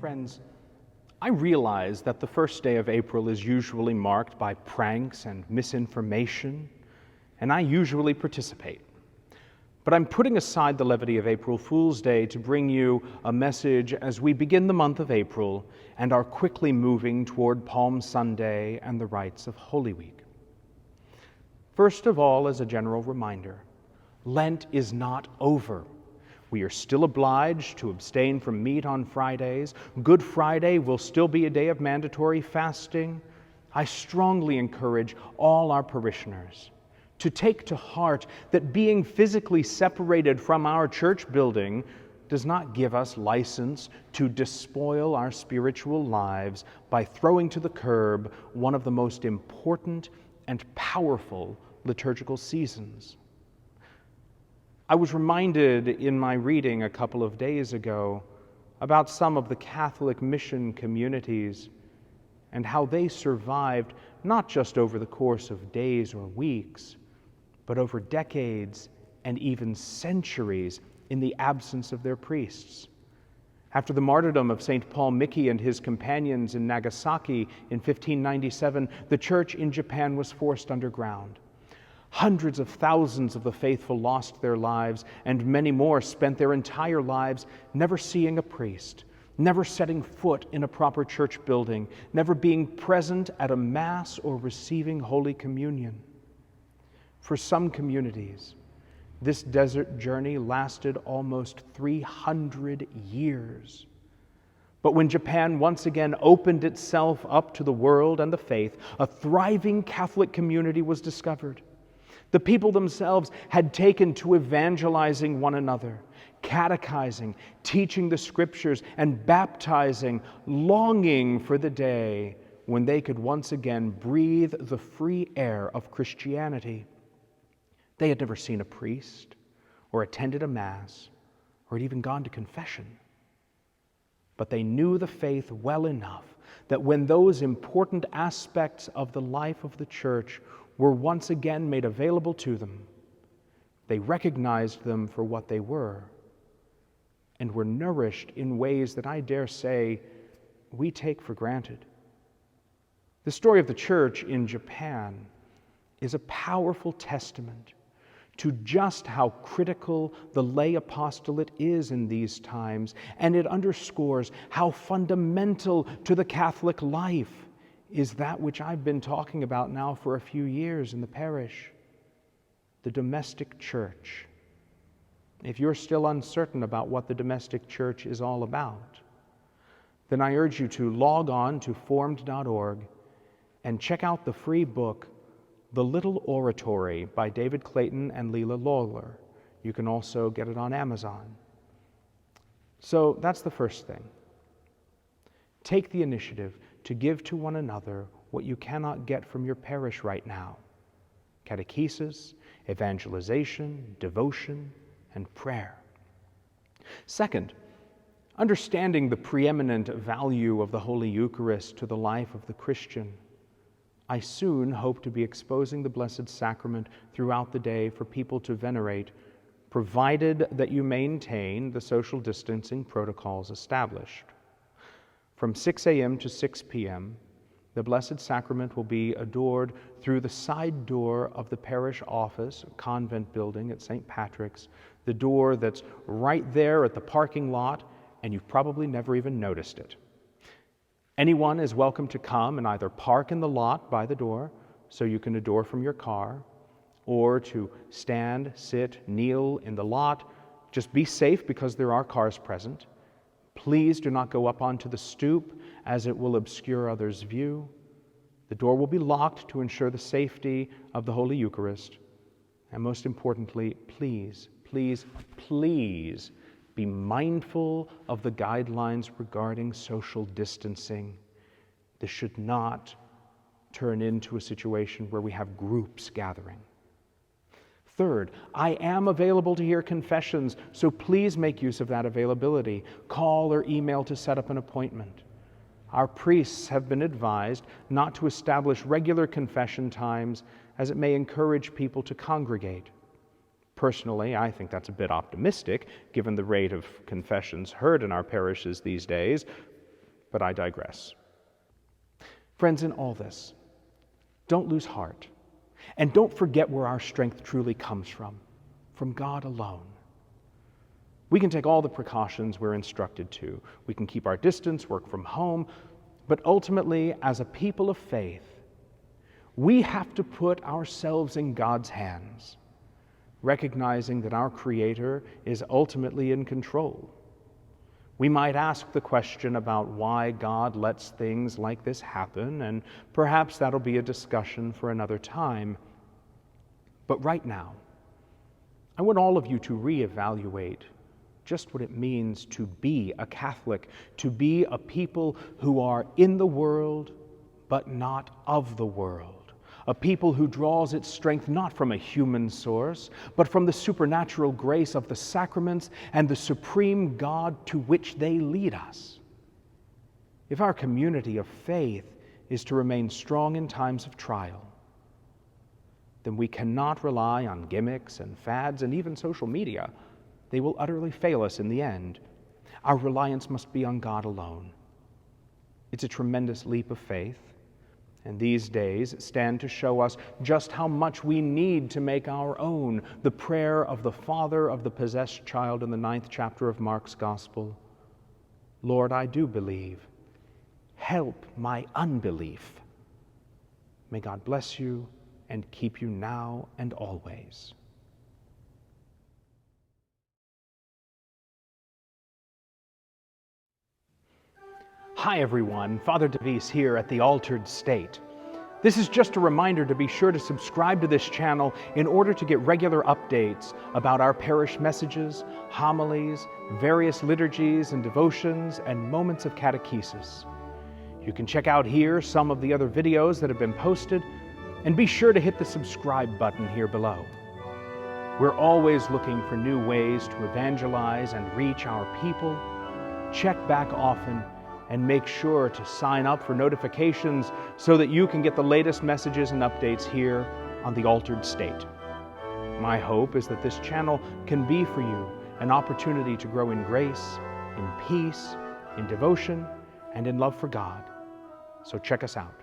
Friends, I realize that the first day of April is usually marked by pranks and misinformation, and I usually participate. But I'm putting aside the levity of April Fool's Day to bring you a message as we begin the month of April and are quickly moving toward Palm Sunday and the rites of Holy Week. First of all, as a general reminder, Lent is not over. We are still obliged to abstain from meat on Fridays. Good Friday will still be a day of mandatory fasting. I strongly encourage all our parishioners to take to heart that being physically separated from our church building does not give us license to despoil our spiritual lives by throwing to the curb one of the most important and powerful liturgical seasons. I was reminded in my reading a couple of days ago about some of the Catholic mission communities and how they survived not just over the course of days or weeks, but over decades and even centuries in the absence of their priests. After the martyrdom of St. Paul Miki and his companions in Nagasaki in 1597, the church in Japan was forced underground. Hundreds of thousands of the faithful lost their lives, and many more spent their entire lives never seeing a priest, never setting foot in a proper church building, never being present at a Mass or receiving Holy Communion. For some communities, this desert journey lasted almost 300 years. But when Japan once again opened itself up to the world and the faith, a thriving Catholic community was discovered. The people themselves had taken to evangelizing one another, catechizing, teaching the scriptures, and baptizing, longing for the day when they could once again breathe the free air of Christianity. They had never seen a priest, or attended a Mass, or had even gone to confession. But they knew the faith well enough that when those important aspects of the life of the Church were once again made available to them, they recognized them for what they were and were nourished in ways that I dare say we take for granted. The story of the Church in Japan is a powerful testament to just how critical the lay apostolate is in these times, and it underscores how fundamental to the Catholic life is that which I've been talking about now for a few years in the parish, the domestic church. If you're still uncertain about what the domestic church is all about, then I urge you to log on to formed.org and check out the free book, The Little Oratory by David Clayton and Leela Lawler. You can also get it on Amazon. So that's the first thing. Take the initiative to give to one another what you cannot get from your parish right now: catechesis, evangelization, devotion, and prayer. Second, understanding the preeminent value of the Holy Eucharist to the life of the Christian, I soon hope to be exposing the Blessed Sacrament throughout the day for people to venerate, provided that you maintain the social distancing protocols established. From 6 a.m. to 6 p.m., the Blessed Sacrament will be adored through the side door of the parish office, convent building at St. Patrick's, the door that's right there at the parking lot, and you've probably never even noticed it. Anyone is welcome to come and either park in the lot by the door so you can adore from your car, or to stand, sit, kneel in the lot. Just be safe because there are cars present. Please do not go up onto the stoop, as it will obscure others' view. The door will be locked to ensure the safety of the Holy Eucharist. And most importantly, please, please, please be mindful of the guidelines regarding social distancing. This should not turn into a situation where we have groups gathering. Third, I am available to hear confessions, so please make use of that availability. Call or email to set up an appointment. Our priests have been advised not to establish regular confession times, as it may encourage people to congregate. Personally, I think that's a bit optimistic, given the rate of confessions heard in our parishes these days, But I digress. Friends, in all this, don't lose heart. And don't forget where our strength truly comes from God alone. We can take all the precautions we're instructed to. We can keep our distance, work from home, but ultimately, as a people of faith, we have to put ourselves in God's hands, recognizing that our Creator is ultimately in control. We might ask the question about why God lets things like this happen, and perhaps that'll be a discussion for another time. But right now, I want all of you to reevaluate just what it means to be a Catholic, to be a people who are in the world, but not of the world. A people who draws its strength not from a human source, but from the supernatural grace of the sacraments and the supreme God to which they lead us. If our community of faith is to remain strong in times of trial, then we cannot rely on gimmicks and fads and even social media. They will utterly fail us in the end. Our reliance must be on God alone. It's a tremendous leap of faith, and these days stand to show us just how much we need to make our own the prayer of the father of the possessed child in the 9th chapter of Mark's Gospel. Lord, I do believe. Help my unbelief. May God bless you and keep you now and always. Hi everyone, Father Devis here at the Altered State. This is just a reminder to be sure to subscribe to this channel in order to get regular updates about our parish messages, homilies, various liturgies and devotions, and moments of catechesis. You can check out here some of the other videos that have been posted, and be sure to hit the subscribe button here below. We're always looking for new ways to evangelize and reach our people. Check back often and make sure to sign up for notifications so that you can get the latest messages and updates here on the Altered State. My hope is that this channel can be for you an opportunity to grow in grace, in peace, in devotion, and in love for God. So check us out.